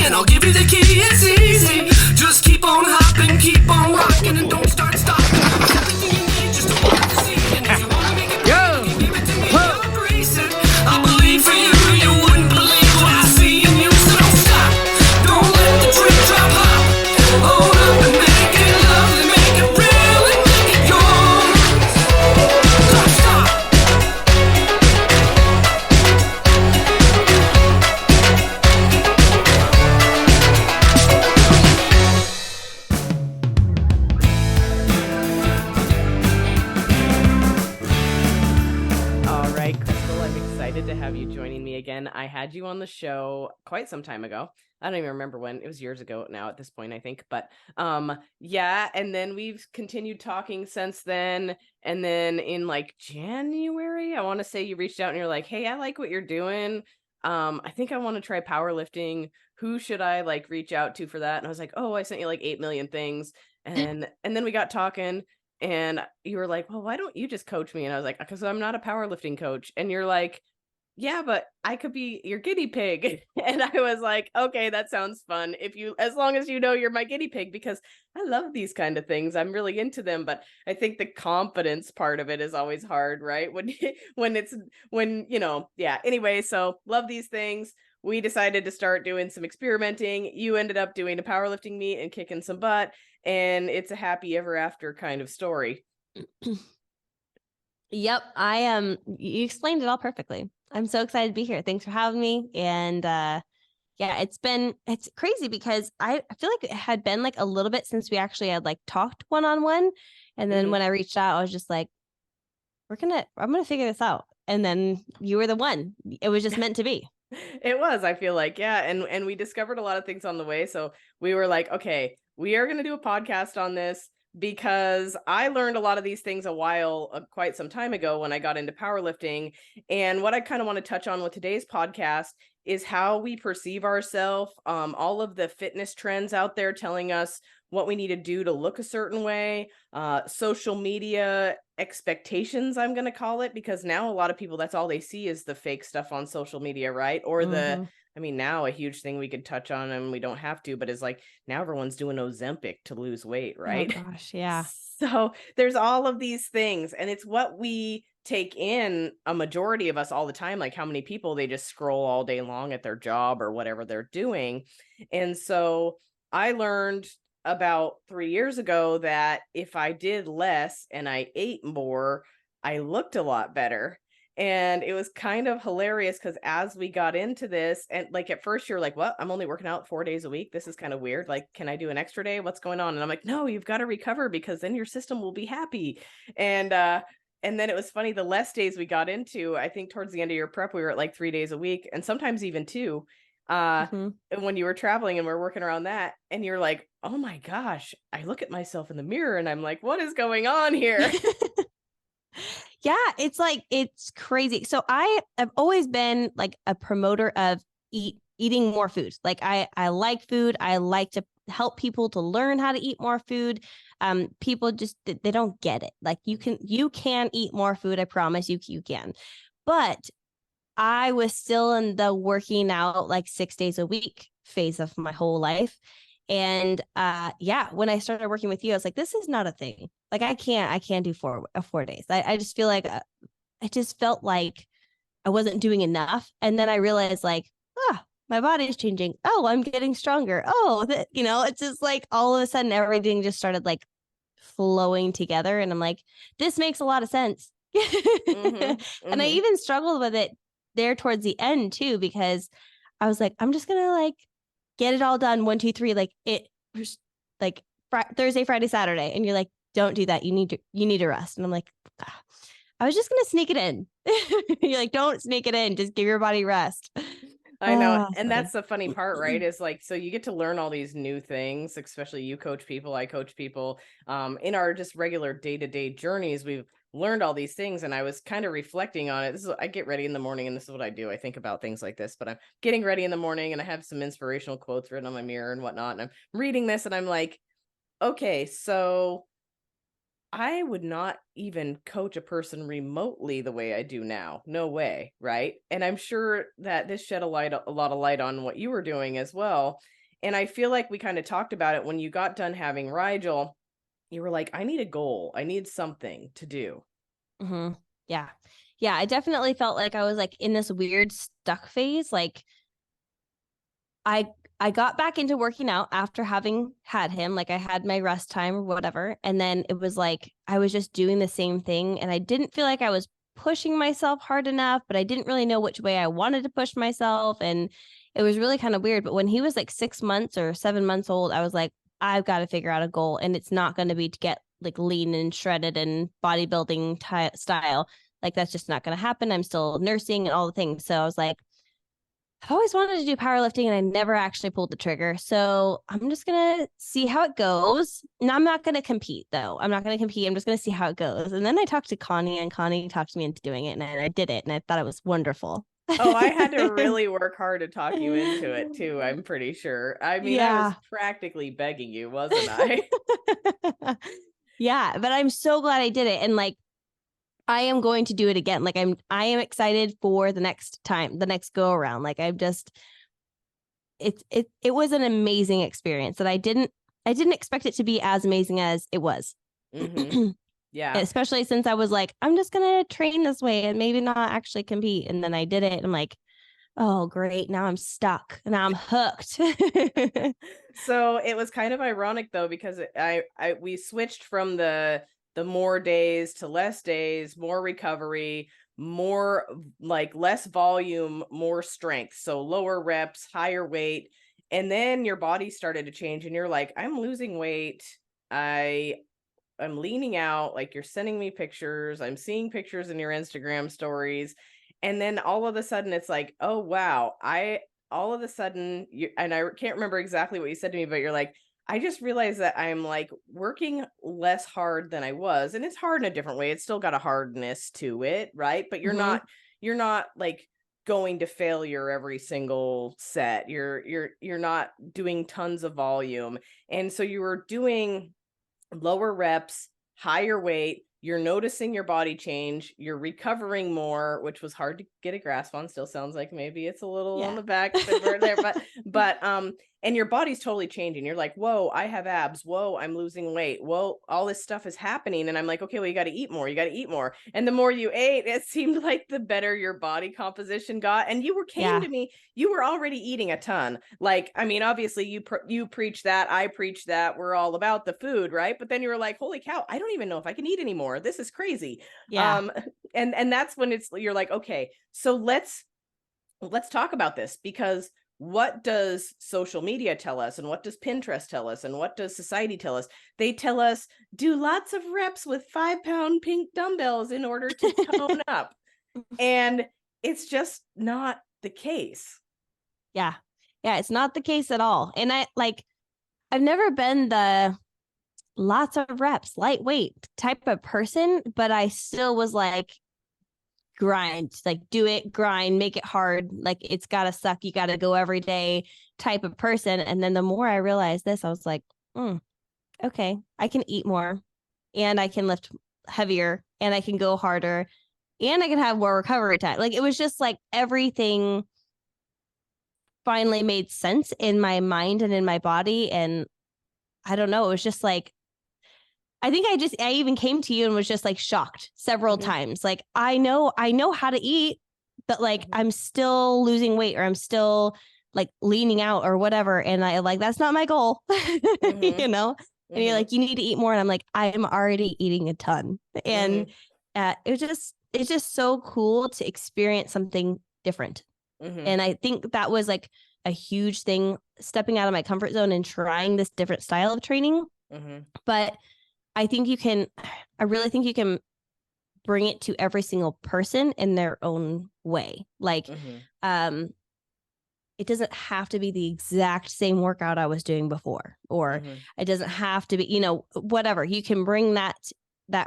and I'll give you the key. It's easy. Just keep on hopping, keep on rocking, and don't start stopping. Everything you need just to walk the scene. And if you wanna make it better, you give it to me, I'll grace it. I believe for you, you wouldn't believe what I see in you. So don't stop, don't let the dream drop off. Hold up and make it lovely, make it real, and make it yours. Don't stop. All right, Crystal, I'm excited to have you joining me again. I had you on the show quite some time ago. I don't even remember when. It was years ago now at this point, I think. But yeah, and then we've continued talking since then. And then in like January, I want to say you reached out and you're like, hey, I like what you're doing. I think I want to try powerlifting. Who should I like reach out to for that? And I was like, oh, I sent you like 8 million things. And then we got talking. And you were like, well, why don't you just coach me? And I was like, because I'm not a powerlifting coach. And you're like, yeah, but I could be your guinea pig. And I was like, okay, that sounds fun. As long as you know you're my guinea pig, because I love these kind of things. I'm really into them. But I think the confidence part of it is always hard, right? Yeah. Anyway, so love these things. We decided to start doing some experimenting. You ended up doing a powerlifting meet and kicking some butt. And it's a happy ever after kind of story. Yep, I am. You explained it all perfectly. I'm so excited to be here. Thanks for having me. And yeah, it's crazy because I feel like it had been like a little bit since we actually had like talked one-on-one. And then when I reached out, I was just like, I'm gonna figure this out. And then you were the one. It was just meant to be. It was, I feel like, yeah. And we discovered a lot of things on the way. So we were like, okay, we are going to do a podcast on this because I learned a lot of these things quite some time ago when I got into powerlifting. And what I kind of want to touch on with today's podcast is how we perceive ourselves, all of the fitness trends out there telling us what we need to do to look a certain way, social media expectations, I'm going to call it, because now a lot of people, that's all they see is the fake stuff on social media, right? Or now a huge thing we could touch on, and we don't have to, but is like now everyone's doing Ozempic to lose weight, right? Oh gosh, yeah. So there's all of these things, and it's what we take in, a majority of us all the time, like how many people, they just scroll all day long at their job or whatever they're doing. And so I learned about 3 years ago that if I did less and I ate more, I looked a lot better. And it was kind of hilarious because as we got into this, and like at first you're like, what? I'm only working out 4 days a week. This is kind of weird. Like, can I do an extra day? What's going on? And I'm like, no, you've got to recover because then your system will be happy. And then it was funny, the less days we got into, I think towards the end of your prep, we were at like 3 days a week and sometimes even 2. And when you were traveling and we're working around that, and you're like, oh my gosh, I look at myself in the mirror and I'm like, what is going on here? Yeah, it's crazy. So I've always been like a promoter of eating more food. Like I like food. I like to help people to learn how to eat more food. People just, they don't get it. Like you can eat more food. I promise you can. But I was still in the working out like 6 days a week phase of my whole life. And when I started working with you, I was like, this is not a thing. Like I can't do 4 days. I just feel like I just felt like I wasn't doing enough. And then I realized like, my body is changing. Oh, I'm getting stronger. Oh, it's just like all of a sudden everything just started like flowing together. And I'm like, this makes a lot of sense. And I even struggled with it there towards the end too, because I was like, I'm just going to like get it all done. 1, 2, 3, like it like Thursday, Friday, Saturday. And you're like, don't do that. You need to rest. And I'm like, I was just going to sneak it in. You're like, don't sneak it in. Just give your body rest. I know. And that's the funny part, right? Is like, so you get to learn all these new things, especially you coach people, I coach people, in our just regular day-to-day journeys. We've learned all these things. And I was kind of reflecting on it. I get ready in the morning and this is what I do. I think about things like this, but I'm getting ready in the morning and I have some inspirational quotes written on my mirror and whatnot. And I'm reading this and I'm like, okay, so I would not even coach a person remotely the way I do now. No way, right? And I'm sure that this shed a lot of light on what you were doing as well. And I feel like we kind of talked about it when you got done having Rigel. You were like, I need a goal. I need something to do. Mm-hmm. Yeah. Yeah. I definitely felt like I was like in this weird stuck phase. Like I I got back into working out after having had him. Like I had my rest time or whatever. And then it was like I was just doing the same thing. And I didn't feel like I was pushing myself hard enough, but I didn't really know which way I wanted to push myself. And it was really kind of weird. But when he was like 6 months or 7 months old, I was like, I've got to figure out a goal. And it's not going to be to get like lean and shredded and bodybuilding style. Like that's just not going to happen. I'm still nursing and all the things. So I was like, I've always wanted to do powerlifting and I never actually pulled the trigger. So I'm just going to see how it goes. And I'm not going to compete though. I'm not going to compete. I'm just going to see how it goes. And then I talked to Connie and Connie talked me into doing it and I did it. And I thought it was wonderful. Oh, I had to really work hard to talk you into it too, I'm pretty sure. I mean, I was practically begging you, wasn't I? Yeah, but I'm so glad I did it. And like, I am going to do it again. Like I am excited for the next time, the next go around. Like I'm just, it was an amazing experience that I didn't expect it to be as amazing as it was. Mm-hmm. Yeah. Especially since I was like, I'm just going to train this way and maybe not actually compete. And then I did it. And I'm like, oh, great. Now I'm stuck. Now I'm hooked. So it was kind of ironic though, because we switched from the more days to less days, more recovery, more like less volume, more strength. So lower reps, higher weight. And then your body started to change and you're like, I'm losing weight. I'm leaning out, like you're sending me pictures. I'm seeing pictures in your Instagram stories. And then all of a sudden it's like, oh, wow. All of a sudden, and I can't remember exactly what you said to me, but you're like, I just realized that I'm like working less hard than I was. And it's hard in a different way. It's still got a hardness to it, right? But you're not like going to failure every single set. You're not doing tons of volume. And so you were doing lower reps, higher weight, you're noticing your body change, you're recovering more, which was hard to get a grasp on. Still sounds like maybe it's a little on the back there, but and your body's totally changing. You're like, whoa, I have abs. Whoa, I'm losing weight. Whoa, all this stuff is happening. And I'm like, okay, well, you got to eat more. You got to eat more. And the more you ate, it seemed like the better your body composition got. And you came to me, you were already eating a ton. Like, I mean, obviously you preach that, I preach that, we're all about the food, right? But then you were like, holy cow, I don't even know if I can eat anymore. This is crazy. Yeah. And that's when you're like, okay, so let's talk about this, because what does social media tell us, and what does Pinterest tell us, and what does society tell us? They tell us do lots of reps with 5-pound pink dumbbells in order to tone up. And it's just not the case. Yeah. Yeah, it's not the case at all. And I've never been the lots of reps, lightweight type of person, but I still was like, grind, like do it, grind, make it hard, like it's gotta suck, you gotta go every day type of person. And then the more I realized this, I was like, okay, I can eat more and I can lift heavier and I can go harder and I can have more recovery time. Like it was just like everything finally made sense in my mind and in my body. And I don't know, it was just like, I think I even came to you and was just like shocked several times. Like, I know how to eat, but like, I'm still losing weight or I'm still like leaning out or whatever. And I like, that's not my goal, you know? And you're like, you need to eat more. And I'm like, I'm already eating a ton. And it's just so cool to experience something different. And I think that was like a huge thing, stepping out of my comfort zone and trying this different style of training. But I really think you can bring it to every single person in their own way. Like, it doesn't have to be the exact same workout I was doing before, or it doesn't have to be, whatever. You can bring that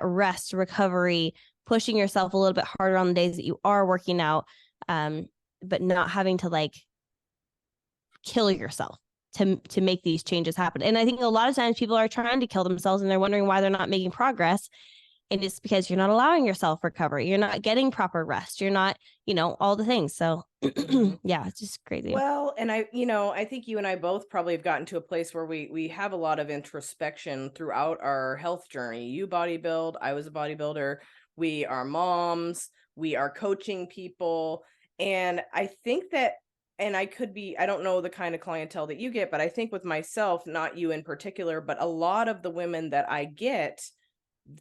rest, recovery, pushing yourself a little bit harder on the days that you are working out, but not having to like kill yourself to make these changes happen. And I think a lot of times people are trying to kill themselves and they're wondering why they're not making progress. And it's because you're not allowing yourself recovery. You're not getting proper rest. You're not, all the things. So yeah, it's just crazy. Well, and I think you and I both probably have gotten to a place where we have a lot of introspection throughout our health journey. You bodybuild, I was a bodybuilder. We are moms, we are coaching people. And I think that, and I don't know the kind of clientele that you get, but I think with myself, not you in particular, but a lot of the women that I get,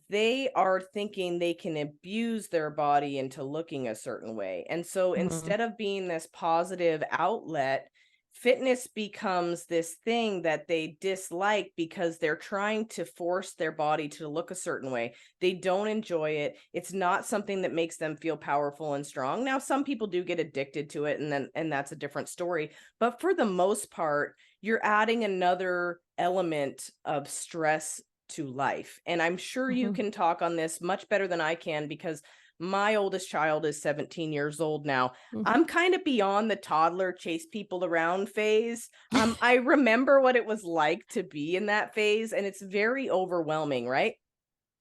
they are thinking they can abuse their body into looking a certain way. And so instead of being this positive outlet, fitness becomes this thing that they dislike because they're trying to force their body to look a certain way. They don't enjoy it. It's not something that makes them feel powerful and strong. Now, some people do get addicted to it, and that's a different story. But for the most part, you're adding another element of stress to life. And I'm sure you can talk on this much better than I can, because my oldest child is 17 years old now. I'm kind of beyond the toddler chase people around phase. I remember what it was like to be in that phase, and it's very overwhelming, right?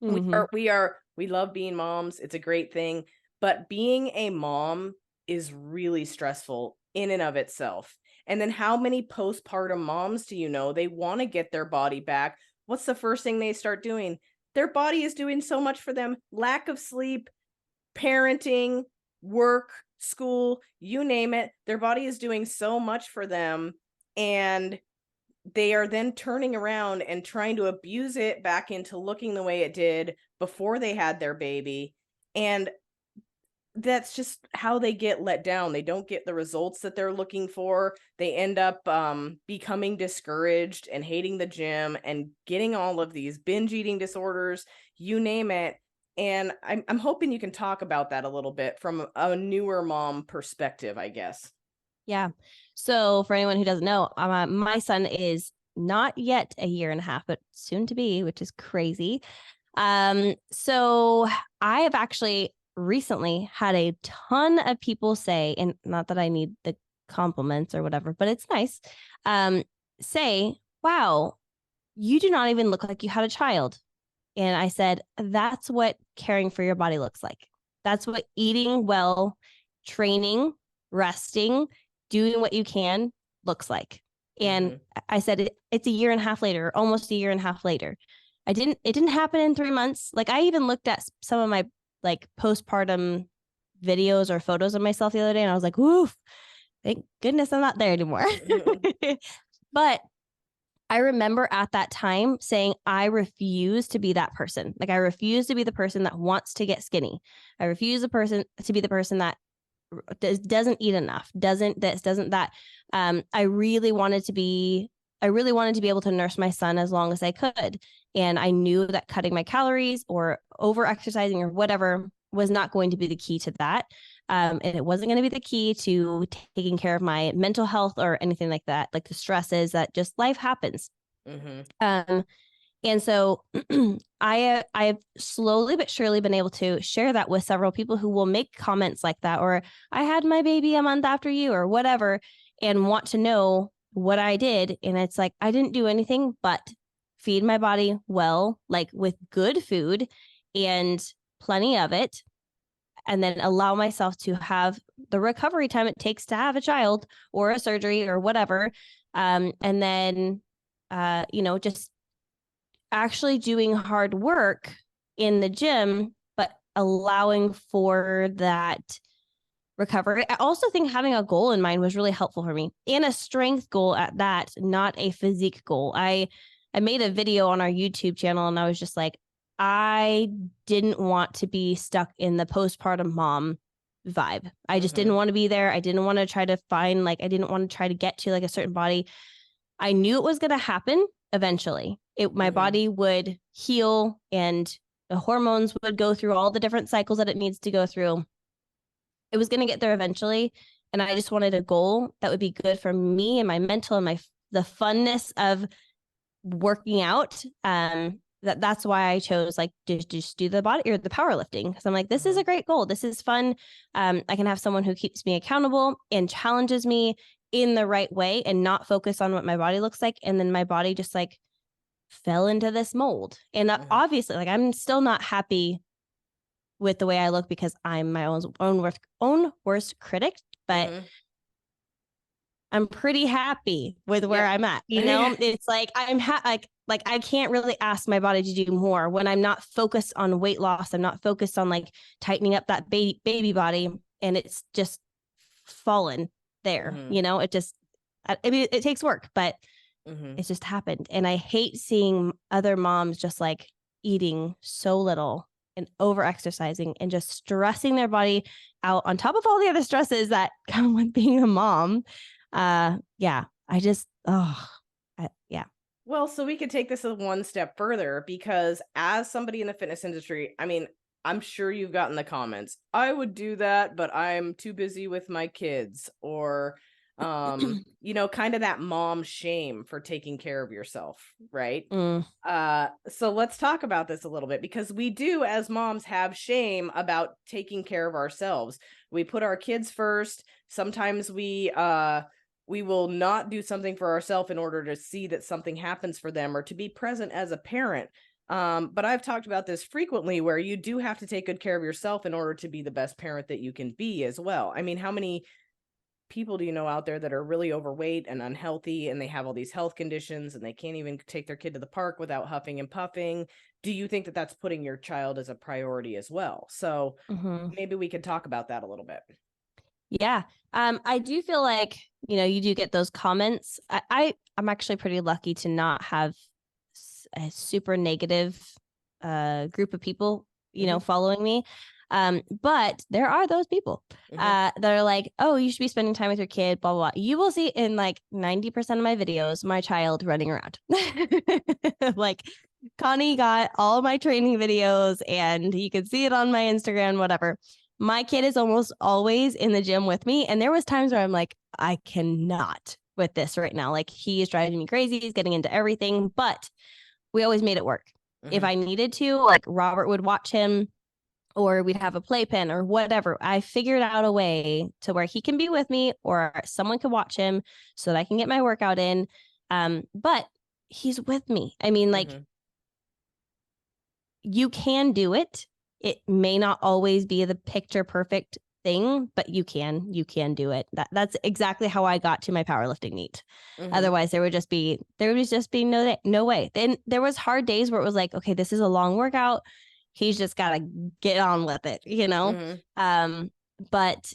We love being moms. It's a great thing, but being a mom is really stressful in and of itself. And then how many postpartum moms do you know, they want to get their body back? What's the first thing they start doing? Their body is doing so much for them. Lack of sleep, parenting, work, school, you name it. Their body is doing so much for them. And they are then turning around and trying to abuse it back into looking the way it did before they had their baby. And that's just how they get let down. They don't get the results that they're looking for. They end up becoming discouraged and hating the gym and getting all of these binge eating disorders, you name it. And I'm hoping you can talk about that a little bit from a newer mom perspective, I guess. Yeah. So for anyone who doesn't know, my son is not yet a year and a half, but soon to be, which is crazy. So I have actually recently had a ton of people say, and not that I need the compliments or whatever, but it's nice, say, wow, you do not even look like you had a child. And I said, that's what caring for your body looks like. That's what eating well, training, resting, doing what you can looks like. And I said, it's a year and a half later, almost a year and a half later. It didn't happen in 3 months. Like, I even looked at some of my postpartum videos or photos of myself the other day, and I was like, oof, thank goodness I'm not there anymore. But I remember at that time saying, I refuse to be that person. Like, I refuse to be the person that wants to get skinny. I refuse to be the person that doesn't eat enough, doesn't this, doesn't that. I really wanted to be able to nurse my son as long as I could. And I knew that cutting my calories or over exercising or whatever was not going to be the key to that. And it wasn't going to be the key to taking care of my mental health or anything like that, like the stresses that just life happens. And so I have slowly but surely been able to share that with several people who will make comments like that, or I had my baby a month after you or whatever, and want to know what I did. And it's like, I didn't do anything but feed my body well, like with good food and plenty of it, and then allow myself to have the recovery time it takes to have a child or a surgery or whatever. And then, just actually doing hard work in the gym, but allowing for that recovery. I also think having a goal in mind was really helpful for me, and a strength goal at that, not a physique goal. I made a video on our YouTube channel, and I was just like, I didn't want to be stuck in the postpartum mom vibe. I just didn't want to be there. I didn't want to try to find, I didn't want to try to get to a certain body. I knew it was going to happen eventually. My body would heal and the hormones would go through all the different cycles that it needs to go through. It was going to get there eventually. And I just wanted a goal that would be good for me and my mental and the funness of working out. That's why I chose just do the body or the powerlifting. Because I'm like, this is a great goal. This is fun. I can have someone who keeps me accountable and challenges me in the right way and not focus on what my body looks like. And then my body just like fell into this mold. And obviously, like, I'm still not happy with the way I look because I'm my own worst critic, but I'm pretty happy with where I'm at. You know, it's like I'm like I can't really ask my body to do more when I'm not focused on weight loss. I'm not focused on like tightening up that baby body, and it's just fallen there. You know, it just, I mean, it takes work, but it's just happened. And I hate seeing other moms just like eating so little and over exercising and just stressing their body out on top of all the other stresses that come with being a mom. Yeah, I just, yeah. Well, so we could take this one step further, because as somebody in the fitness industry, I mean, I'm sure you've gotten the comments, I would do that, but I'm too busy with my kids, or, you know, kind of that mom shame for taking care of yourself. Right. So let's talk about this a little bit, because we do, as moms, have shame about taking care of ourselves. We put our kids first. Sometimes we will not do something for ourselves in order to see that something happens for them, or to be present as a parent. But I've talked about this frequently, where you do have to take good care of yourself in order to be the best parent that you can be as well. I mean, how many people do you know out there that are really overweight and unhealthy, and they have all these health conditions, and they can't even take their kid to the park without huffing and puffing? Do you think that that's putting your child as a priority as well? So maybe we could talk about that a little bit. Yeah. I do feel like, you know, you do get those comments. I'm actually pretty lucky to not have a super negative group of people, you know, following me. But there are those people that are like, oh, you should be spending time with your kid, blah, blah, blah. You will see in like 90% of my videos, my child running around. Like, Connie got all my training videos, and you can see it on my Instagram, whatever. My kid is almost always in the gym with me. And there was times where I'm like, I cannot with this right now. Like, he is driving me crazy. He's getting into everything, but we always made it work. If I needed to, like, Robert would watch him, or we'd have a playpen or whatever. I figured out a way to where he can be with me, or someone can watch him so that I can get my workout in. But he's with me. I mean, like, you can do it. It may not always be the picture perfect thing, but you can do it. That's exactly how I got to my powerlifting meet. Otherwise, there would just be no way. Then there was hard days where it was like, okay, this is a long workout. He's just got to get on with it, you know? But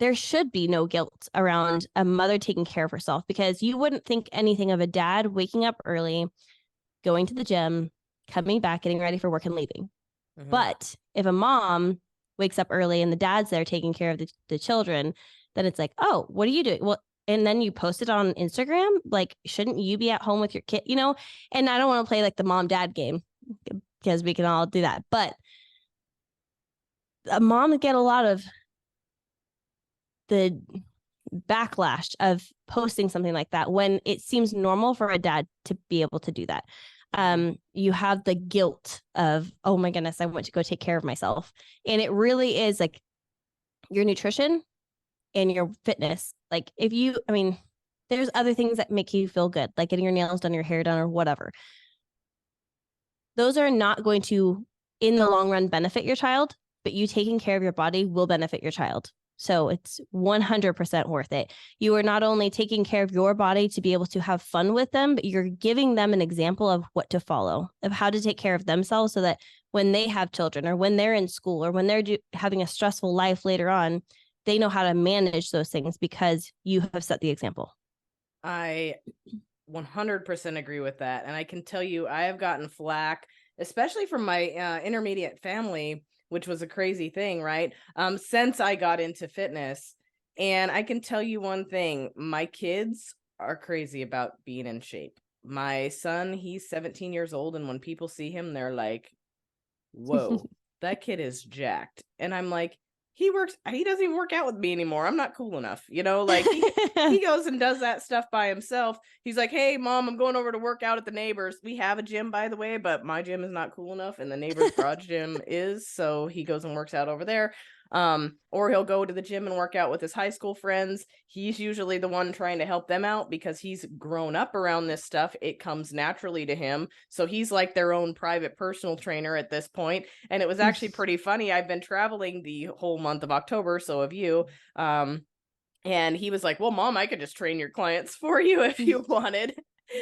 there should be no guilt around a mother taking care of herself, because you wouldn't think anything of a dad waking up early, going to the gym, coming back, getting ready for work, and leaving. But if a mom wakes up early and the dad's there taking care of the children, then it's like, oh, what are you doing? Well, and then you post it on Instagram. Like, shouldn't you be at home with your kid? You know, and I don't want to play like the mom dad game, because we can all do that. But a mom get a lot of the backlash of posting something like that when it seems normal for a dad to be able to do that. You have the guilt of, oh my goodness, I want to go take care of myself. And it really is like your nutrition and your fitness. Like, there's other things that make you feel good, like getting your nails done, your hair done, or whatever. Those are not going to, in the long run, benefit your child, but you taking care of your body will benefit your child. So it's 100% worth it. You are not only taking care of your body to be able to have fun with them, but you're giving them an example of what to follow, of how to take care of themselves, so that when they have children, or when they're in school, or when they're having a stressful life later on, they know how to manage those things because you have set the example. I 100% agree with that. And I can tell you, I have gotten flack, especially from my intermediate family, which was a crazy thing, right? Since I got into fitness. And I can tell you one thing, my kids are crazy about being in shape. My son, he's 17 years old. And when people see him, they're like, whoa, that kid is jacked. And I'm like, he doesn't even work out with me anymore. I'm not cool enough. You know, like he goes and does that stuff by himself. He's like, hey, mom, I'm going over to work out at the neighbors. We have a gym, by the way, but my gym is not cool enough. And the neighbor's garage gym is. So he goes and works out over there. Or he'll go to the gym and work out with his high school friends. He's usually the one trying to help them out because he's grown up around this stuff. It comes naturally to him. So he's like their own private personal trainer at this point. And it was actually pretty funny. I've been traveling the whole month of October, so have you. And he was like, well, Mom, I could just train your clients for you if you wanted.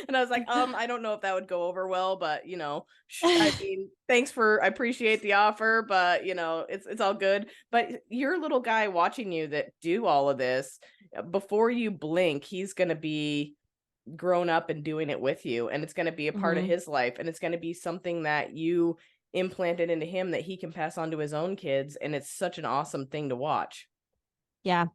And I was like, I don't know if that would go over well, but I mean, I appreciate the offer, but it's all good. But your little guy watching you that do all of this, before you blink, he's going to be grown up and doing it with you. And it's going to be a part of his life. And it's going to be something that you implanted into him that he can pass on to his own kids. And it's such an awesome thing to watch. Yeah.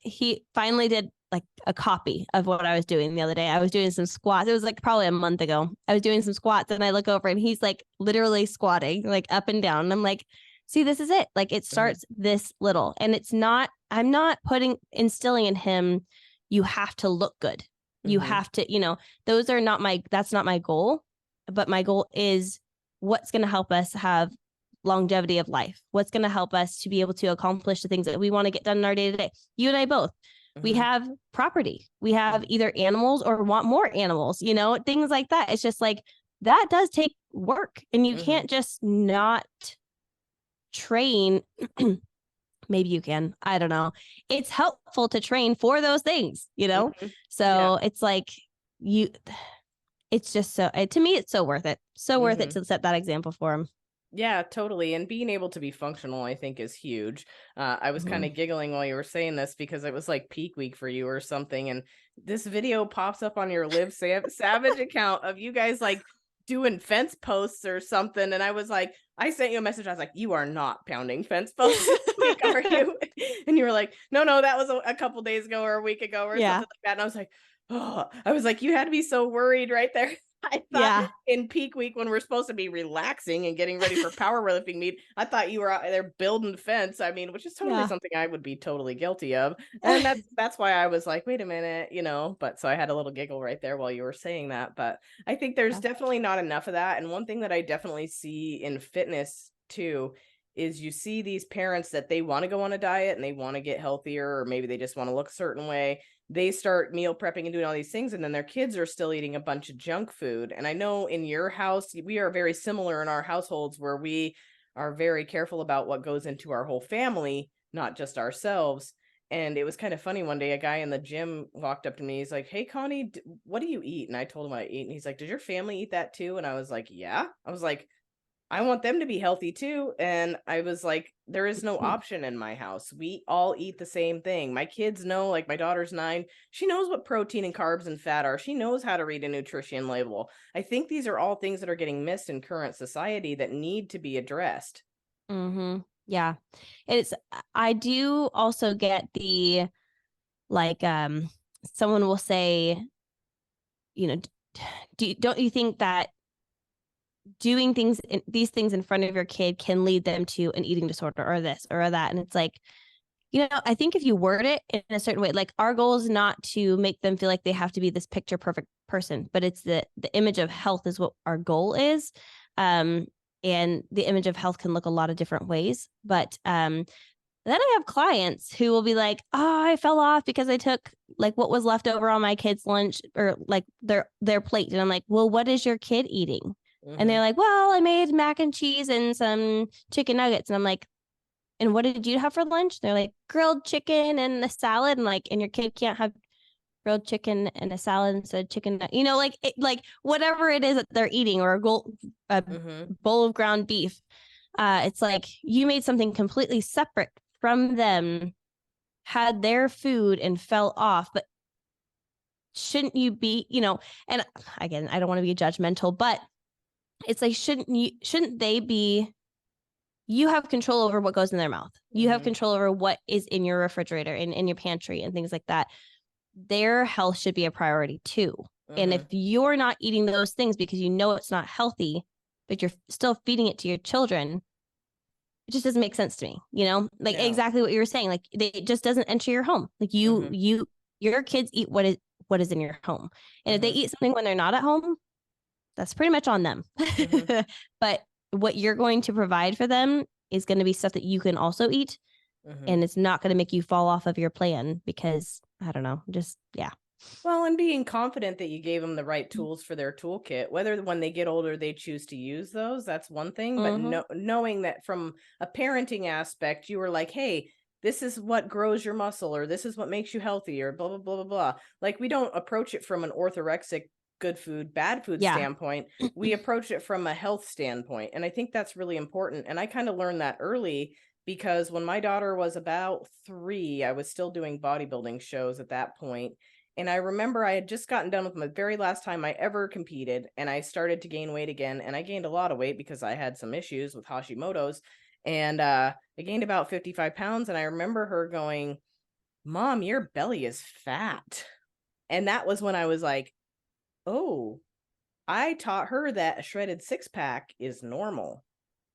He finally did like a copy of what I was doing the other day. I was doing some squats. It was like probably a month ago. I was doing some squats and I look over and he's like literally squatting like up and down. And I'm like, see, this is it. Like it starts this little, and I'm not instilling in him, you have to look good. You have to, that's not my goal, but my goal is what's going to help us have longevity of life. What's going to help us to be able to accomplish the things that we want to get done in our day to day. You and I both, we have property. We have either animals or want more animals, things like that. It's just like, that does take work, and you can't just not train. Maybe you can, I don't know. It's helpful to train for those things, So it's like it's just to me, it's so worth it. So worth it to set that example for him. Yeah, totally. And being able to be functional, I think, is huge. I was kind of giggling while you were saying this because it was like peak week for you or something. And this video pops up on your Live Savage account of you guys like doing fence posts or something. And I was like, I sent you a message. I was like, you are not pounding fence posts this week, are you? And you were like, no, that was a couple days ago or a week ago or something like that. And I was like, I was like, you had to be so worried right there. I thought in peak week when we're supposed to be relaxing and getting ready for powerlifting meet, I thought you were out there building the fence. I mean, which is totally something I would be totally guilty of. And that's why I was like, wait a minute, but so I had a little giggle right there while you were saying that. But I think there's definitely not enough of that. And one thing that I definitely see in fitness too is you see these parents that they want to go on a diet and they want to get healthier, or maybe they just want to look a certain way. They start meal prepping and doing all these things, and then their kids are still eating a bunch of junk food. And I know in your house, we are very similar in our households where we are very careful about what goes into our whole family, not just ourselves. And it was kind of funny one day, a guy in the gym walked up to me. He's like, hey, Connie, what do you eat? And I told him what I eat. And he's like, does your family eat that too? And I was like, yeah. I was like, I want them to be healthy too. And I was like, there is no option in my house. We all eat the same thing. My kids know, like my daughter's 9. She knows what protein and carbs and fat are. She knows how to read a nutrition label. I think these are all things that are getting missed in current society that need to be addressed. Yeah. I do also get the, like, someone will say, don't you think that doing these things in front of your kid can lead them to an eating disorder or this or that? And it's like, I think if you word it in a certain way, like our goal is not to make them feel like they have to be this picture perfect person, but it's the image of health is what our goal is. And the image of health can look a lot of different ways. But then I have clients who will be like, I fell off because I took like what was left over on my kid's lunch or like their plate. And I'm like, well, what is your kid eating? And they're like, well, I made mac and cheese and some chicken nuggets. And I'm like, and what did you have for lunch? They're like, grilled chicken and a salad. And like, and your kid can't have grilled chicken and a salad instead of chicken, like whatever it is that they're eating, or a bowl of ground beef. It's like you made something completely separate from them, had their food and fell off. But shouldn't you be, and again, I don't want to be judgmental, but it's like, shouldn't they be, you have control over what goes in their mouth. You have control over what is in your refrigerator and in your pantry and things like that. Their health should be a priority too. And if you're not eating those things because it's not healthy, but you're still feeding it to your children, it just doesn't make sense to me, exactly what you were saying. Like it just doesn't enter your home. Like your kids eat what is in your home. And if they eat something when they're not at home, that's pretty much on them. But what you're going to provide for them is going to be stuff that you can also eat. And it's not going to make you fall off of your plan because I don't know, just, yeah. Well, and being confident that you gave them the right tools for their toolkit, whether when they get older, they choose to use those, that's one thing. But knowing that from a parenting aspect, you were like, hey, this is what grows your muscle, or this is what makes you healthy, or blah, blah, blah, blah, blah. Like, we don't approach it from an orthorexic good food, bad food standpoint. We approach it from a health standpoint. And I think that's really important. And I kind of learned that early because when my daughter was about 3, I was still doing bodybuilding shows at that point. And I remember I had just gotten done with my very last time I ever competed, and I started to gain weight again. And I gained a lot of weight because I had some issues with Hashimoto's. And I gained about 55 pounds. And I remember her going, Mom, your belly is fat. And that was when I was like, oh, I taught her that a shredded 6-pack is normal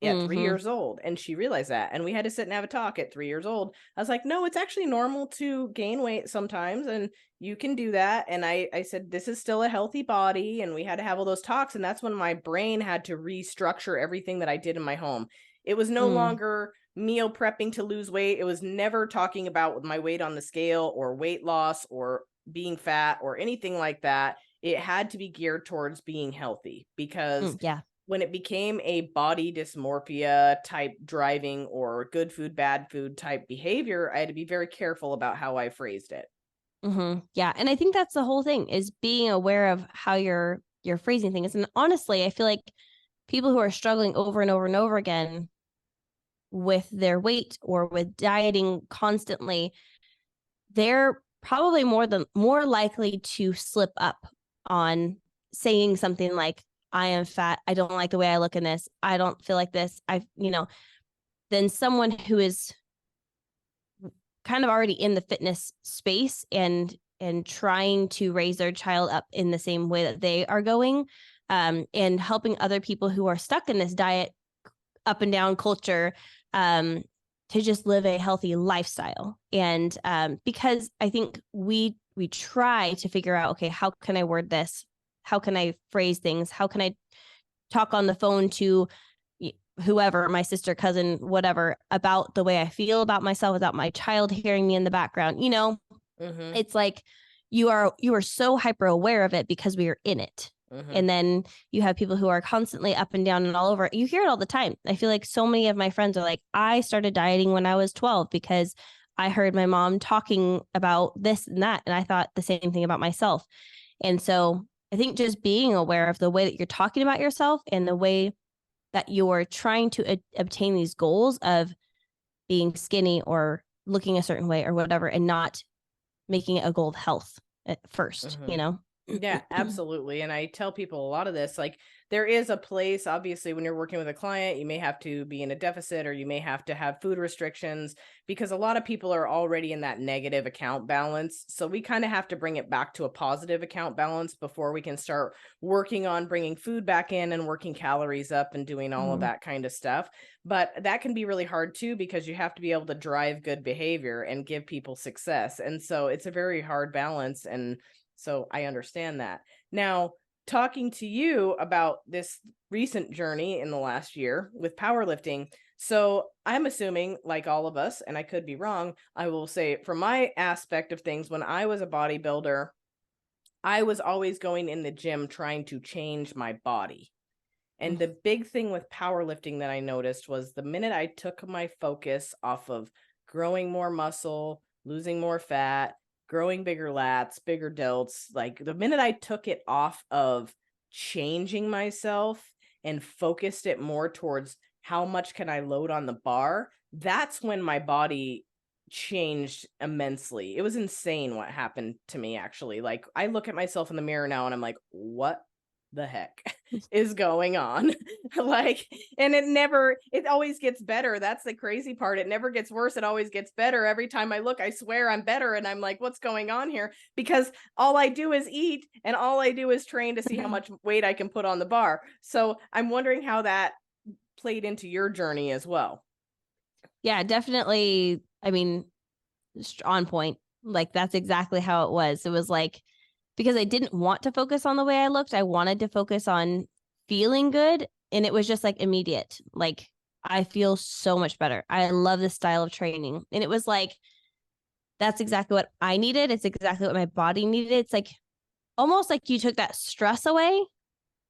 at 3 years old. And she realized that. And we had to sit and have a talk at 3 years old. I was like, no, it's actually normal to gain weight sometimes. And you can do that. And I said, this is still a healthy body. And we had to have all those talks. And that's when my brain had to restructure everything that I did in my home. It was no longer meal prepping to lose weight. It was never talking about my weight on the scale or weight loss or being fat or anything like that. It had to be geared towards being healthy because when it became a body dysmorphia type driving or good food, bad food type behavior, I had to be very careful about how I phrased it. Yeah. And I think that's the whole thing, is being aware of how you're phrasing things. And honestly, I feel like people who are struggling over and over and over again with their weight or with dieting constantly, they're probably more likely to slip up on saying something like, I am fat, I don't like the way I look in this, I don't feel like this, than someone who is kind of already in the fitness space and trying to raise their child up in the same way that they are going, and helping other people who are stuck in this diet up and down culture to just live a healthy lifestyle. And because I think we try to figure out, okay, how can I word this? How can I phrase things? How can I talk on the phone to whoever, my sister, cousin, whatever, about the way I feel about myself without my child hearing me in the background? It's like you are so hyper aware of it because we are in it. And then you have people who are constantly up and down and all over. You hear it all the time. I feel like so many of my friends are like, I started dieting when I was 12 because I heard my mom talking about this and that. And I thought the same thing about myself. And so I think just being aware of the way that you're talking about yourself and the way that you're trying to obtain these goals of being skinny or looking a certain way or whatever, and not making it a goal of health at first, Yeah, absolutely. And I tell people a lot of this, like, there is a place, obviously, when you're working with a client, you may have to be in a deficit or you may have to have food restrictions because a lot of people are already in that negative account balance. So we kind of have to bring it back to a positive account balance before we can start working on bringing food back in and working calories up and doing all of that kind of stuff. But that can be really hard too, because you have to be able to drive good behavior and give people success. And so it's a very hard balance. And so I understand that. Now, talking to you about this recent journey in the last year with powerlifting. So I'm assuming, like all of us, and I could be wrong, I will say from my aspect of things, when I was a bodybuilder, I was always going in the gym trying to change my body. And the big thing with powerlifting that I noticed was the minute I took my focus off of growing more muscle, losing more fat, growing bigger lats, bigger delts, like the minute I took it off of changing myself and focused it more towards how much can I load on the bar, that's when my body changed immensely. It was insane what happened to me, actually. Like, I look at myself in the mirror now and I'm like, what the heck is going on? Like, and it always gets better. That's the crazy part. It never gets worse. It always gets better. Every time I look, I swear I'm better. And I'm like, what's going on here? Because all I do is eat and all I do is train to see how much weight I can put on the bar. So I'm wondering how that played into your journey as well. Yeah, definitely. I mean, on point. Like, that's exactly how it was. It was like, because I didn't want to focus on the way I looked. I wanted to focus on feeling good. And it was just like immediate. Like, I feel so much better. I love this style of training. And it was like, that's exactly what I needed. It's exactly what my body needed. It's like almost like you took that stress away,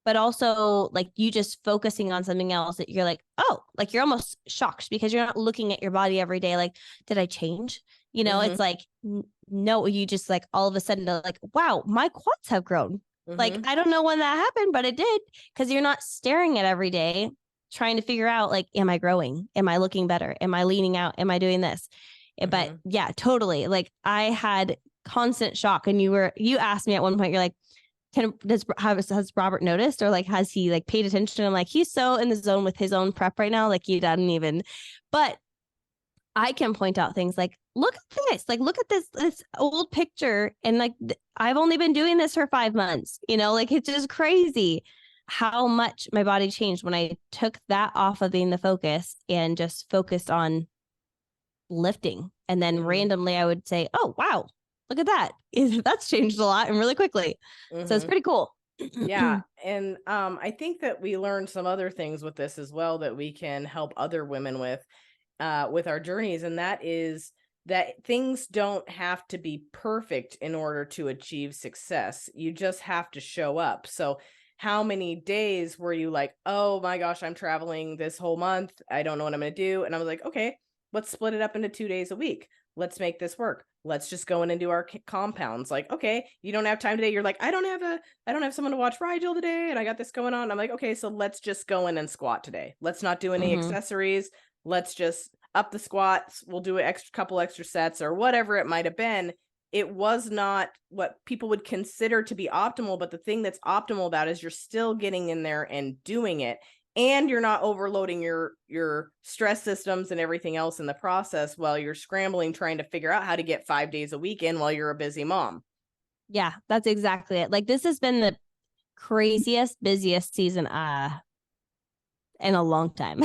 but also like you just focusing on something else that you're like, oh, like you're almost shocked because you're not looking at your body every day. Like, did I change? You know, it's like, no, you just like all of a sudden like, wow, my quads have grown. Like, I don't know when that happened, but it did, because you're not staring at every day trying to figure out like, am I growing? Am I looking better? Am I leaning out? Am I doing this? But yeah, totally. Like I had constant shock, and you asked me at one point, you're like, has Robert noticed, or like, has he like paid attention? I'm like, he's so in the zone with his own prep right now. Like he doesn't even, but I can point out things like, look at this, like, look at this old picture. And like, I've only been doing this for 5 months, you know, like it's just crazy how much my body changed when I took that off of being the focus and just focused on lifting. And then randomly I would say, oh, wow, look at that. That's changed a lot and really quickly. So it's pretty cool. Yeah. And I think that we learned some other things with this as well that we can help other women with our journeys. And that is that things don't have to be perfect in order to achieve success. You just have to show up. So how many days were you like, oh my gosh, I'm traveling this whole month, I don't know what I'm going to do? And I was like, okay, let's split it up into 2 days a week. Let's make this work. Let's just go in and do our compounds. Like, okay, you don't have time today. You're like, I don't have someone to watch Rigel today, and I got this going on. I'm like, okay, so let's just go in and squat today. Let's not do any accessories. Let's just up the squats. We'll do a couple extra sets or whatever it might have been. It was not what people would consider to be optimal, but the thing that's optimal about it is you're still getting in there and doing it. And you're not overloading your stress systems and everything else in the process while you're scrambling, trying to figure out how to get 5 days a week in while you're a busy mom. Yeah, that's exactly it. Like this has been the craziest, busiest season in a long time.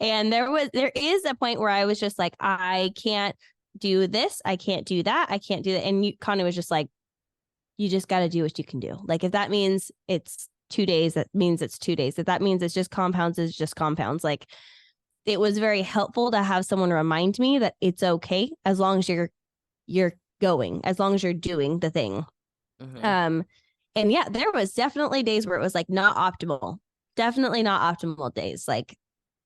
And there is a point where I was just like, I can't do this. I can't do that. I can't do that. And Connie was just like, you just got to do what you can do. Like if that means it's 2 days, that means it's 2 days. If that means it's just compounds, it's just compounds. Like it was very helpful to have someone remind me that it's okay as long as you're going, as long as you're doing the thing. And yeah, there was definitely days where it was like not optimal. Definitely not optimal days. Like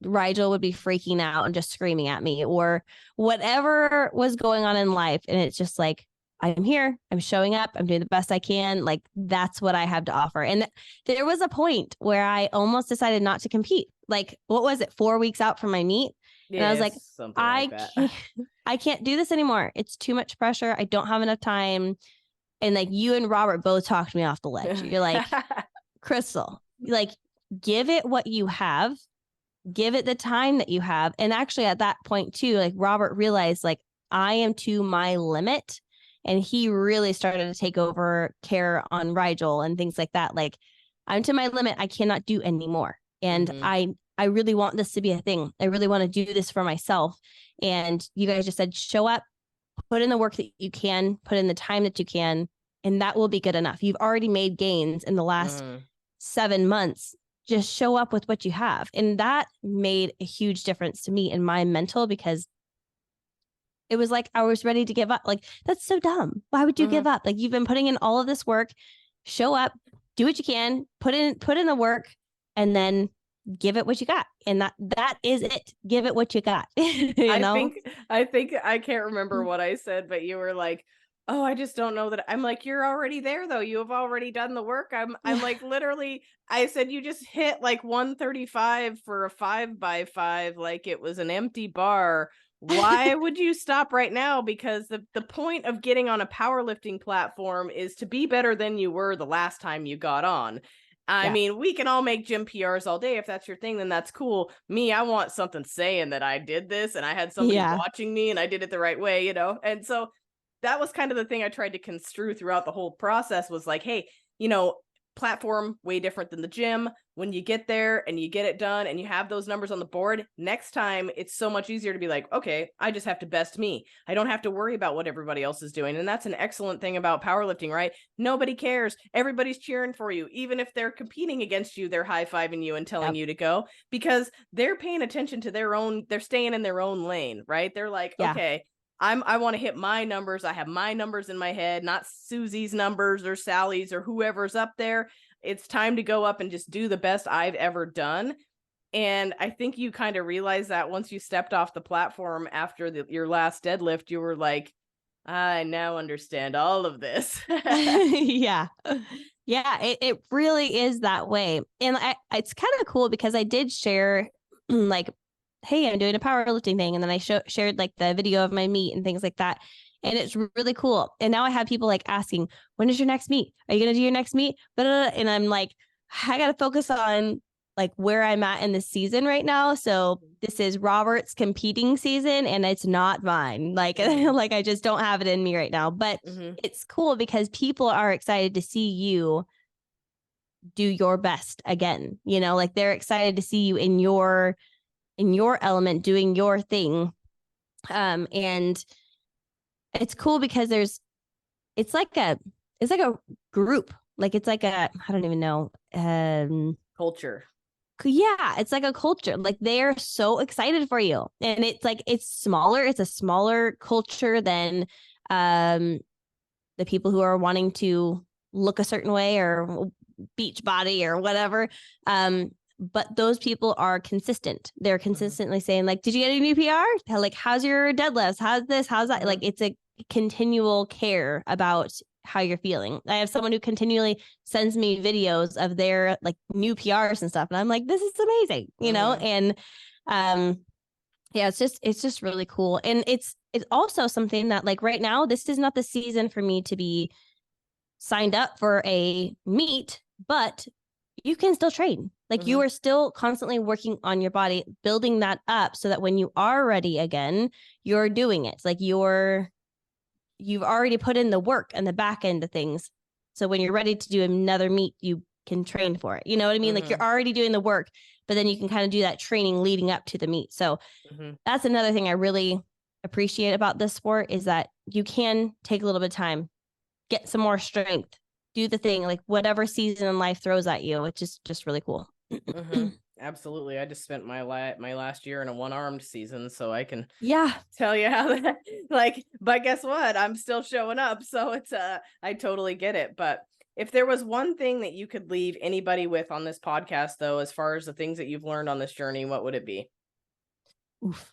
Rigel would be freaking out and just screaming at me or whatever was going on in life. And it's just like, I'm here, I'm showing up, I'm doing the best I can. Like that's what I have to offer. And there was a point where I almost decided not to compete. Like, what was it? 4 weeks out from my meet. And I was like, I can't do this anymore. It's too much pressure. I don't have enough time. And like you and Robert both talked me off the ledge. You're like, Crystal, like give it what you have, give it the time that you have. And actually at that point too, like Robert realized like I am to my limit. And he really started to take over care on Rigel and things like that. Like I'm to my limit. I cannot do anymore. And I really want this to be a thing. I really want to do this for myself. And you guys just said, show up, put in the work that you can, put in the time that you can, and that will be good enough. You've already made gains in the last 7 months. Just show up with what you have. And that made a huge difference to me in my mental, because it was like I was ready to give up. Like, that's so dumb. Why would you give up? Like, you've been putting in all of this work. Show up, do what you can, put in the work, and then give it what you got. And that is it. Give it what you got. I think I can't remember what I said, but you were like, oh, I just don't know that. I'm like, you're already there though. You have already done the work. I'm like, literally, I said, you just hit like 135 for a 5x5. Like it was an empty bar. Why would you stop right now? Because the point of getting on a powerlifting platform is to be better than you were the last time you got on. I mean, we can all make gym PRs all day. If that's your thing, then that's cool. Me, I want something saying that I did this and I had somebody watching me and I did it the right way, you know? And so that was kind of the thing I tried to construe throughout the whole process was like, hey, you know, platform, way different than the gym. When you get there and you get it done and you have those numbers on the board, next time it's so much easier to be like, okay, I just have to best me. I don't have to worry about what everybody else is doing. And that's an excellent thing about powerlifting, right? Nobody cares. Everybody's cheering for you. Even if they're competing against you, they're high-fiving you and telling you to go, because they're paying attention to their own, they're staying in their own lane, right? They're like, okay, I want to hit my numbers. I have my numbers in my head, not Susie's numbers or Sally's or whoever's up there. It's time to go up and just do the best I've ever done. And I think you kind of realize that once you stepped off the platform after your last deadlift, you were like, I now understand all of this. Yeah. Yeah, it really is that way. And it's kind of cool because I did share like, hey, I'm doing a powerlifting thing. And then I shared like the video of my meet and things like that. And it's really cool. And now I have people like asking, when is your next meet? Are you going to do your next meet? And I'm like, I got to focus on like where I'm at in the season right now. So this is Robert's competing season and it's not mine. Like, like I just don't have it in me right now, but it's cool because people are excited to see you do your best again. You know, like they're excited to see you in your element, doing your thing. And it's cool because it's like a group, like it's like a, I don't even know, Culture. Yeah, it's like a culture. Like they're so excited for you. And it's like it's smaller, it's a smaller culture than the people who are wanting to look a certain way or beach body or whatever. But those people are consistent. They're consistently saying like, did you get a new PR? Like, how's your deadlifts? How's this? How's that? Like, it's a continual care about how you're feeling. I have someone who continually sends me videos of their like new PRs and stuff. And I'm like, this is amazing, you know? And, yeah, it's just really cool. And it's also something that like right now, this is not the season for me to be signed up for a meet, but you can still train. Like you are still constantly working on your body, building that up so that when you are ready again, you're doing it. It's like you've already put in the work and the back end of things. So when you're ready to do another meet, you can train for it. You know what I mean? Like you're already doing the work, but then you can kind of do that training leading up to the meet. So that's another thing I really appreciate about this sport is that you can take a little bit of time, get some more strength, do the thing, like whatever season in life throws at you, which is just really cool. Absolutely. I just spent my last year in a one-armed season, so I can Yeah. tell you how that like, but guess what? I'm still showing up. So it's I totally get it. But if there was one thing that you could leave anybody with on this podcast, though, as far as the things that you've learned on this journey, what would it be? Oof.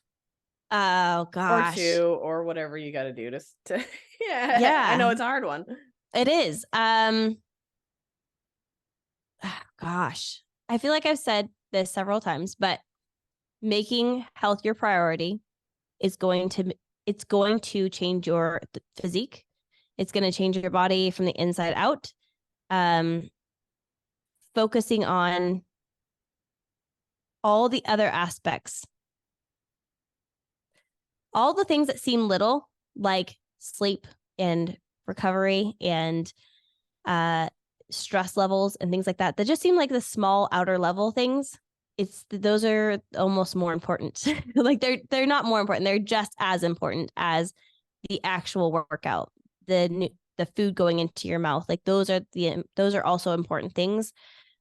Oh gosh. Or two, or whatever you got to do to yeah. I know it's a hard one. It is. Gosh, I feel like I've said this several times, but making health your priority is going to change your physique. It's going to change your body from the inside out. Focusing on all the other aspects, all the things that seem little, like sleep and recovery and stress levels and things like that just seem like the small outer level things. Those are almost more important. Like they're not more important, they're just as important as the actual workout, the food going into your mouth. Like those are also important things.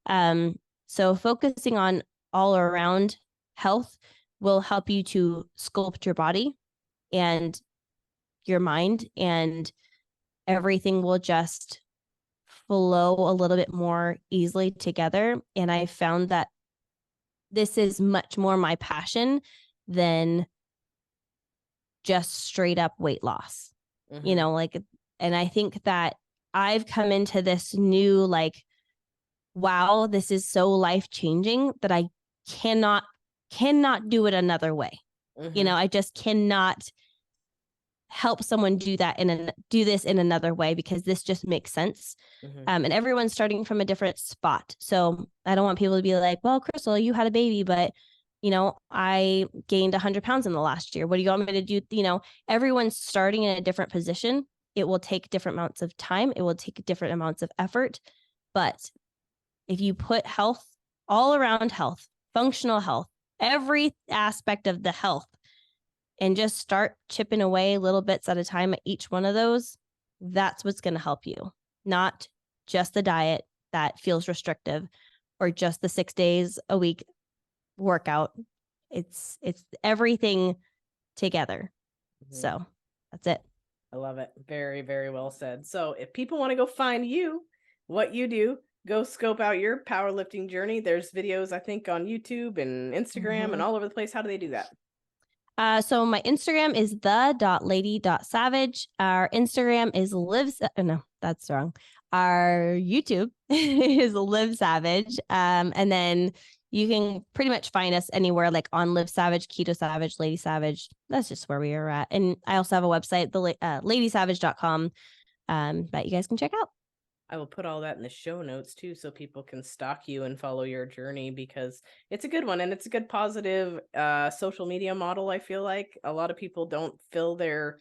So focusing on all around health will help you to sculpt your body and your mind, and everything will just flow a little bit more easily together. And I found that this is much more my passion than just straight up weight loss, you know, like, and I think that I've come into this new, like, wow, this is so life-changing that I cannot do it another way. You know, I just cannot help someone do this in another way, because this just makes sense. And everyone's starting from a different spot. So I don't want people to be like, well, Crystal, you had a baby, but you know, I gained 100 pounds in the last year. What do you want me to do? You know, everyone's starting in a different position. It will take different amounts of time. It will take different amounts of effort, but if you put health, all around health, functional health, every aspect of the health, and just start chipping away little bits at a time at each one of those, that's what's going to help you. Not just the diet that feels restrictive or just the 6 days a week workout. It's everything together. So that's it. I love it. Very, very well said. So if people want to go find you, what you do, go scope out your powerlifting journey. There's videos, I think, on YouTube and Instagram and all over the place. How do they do that? So my Instagram is the.lady.savage. Our Instagram is no, that's wrong. Our YouTube is Live Savage. And then you can pretty much find us anywhere, like on Live Savage, Keto Savage, Lady Savage. That's just where we are at. And I also have a website, the.lady.savage.com, that you guys can check out. I will put all that in the show notes too, so people can stalk you and follow your journey, because it's a good one and it's a good positive social media model. I feel like a lot of people don't fill their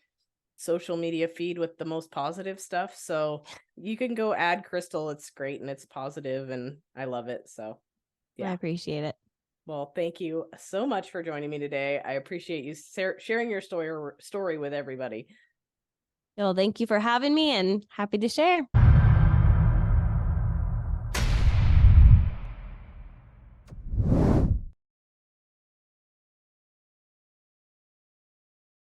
social media feed with the most positive stuff. So you can go add Crystal. It's great and it's positive and I love it. So yeah, I appreciate it. Well, thank you so much for joining me today. I appreciate you sharing your story with everybody. Well, thank you for having me and happy to share.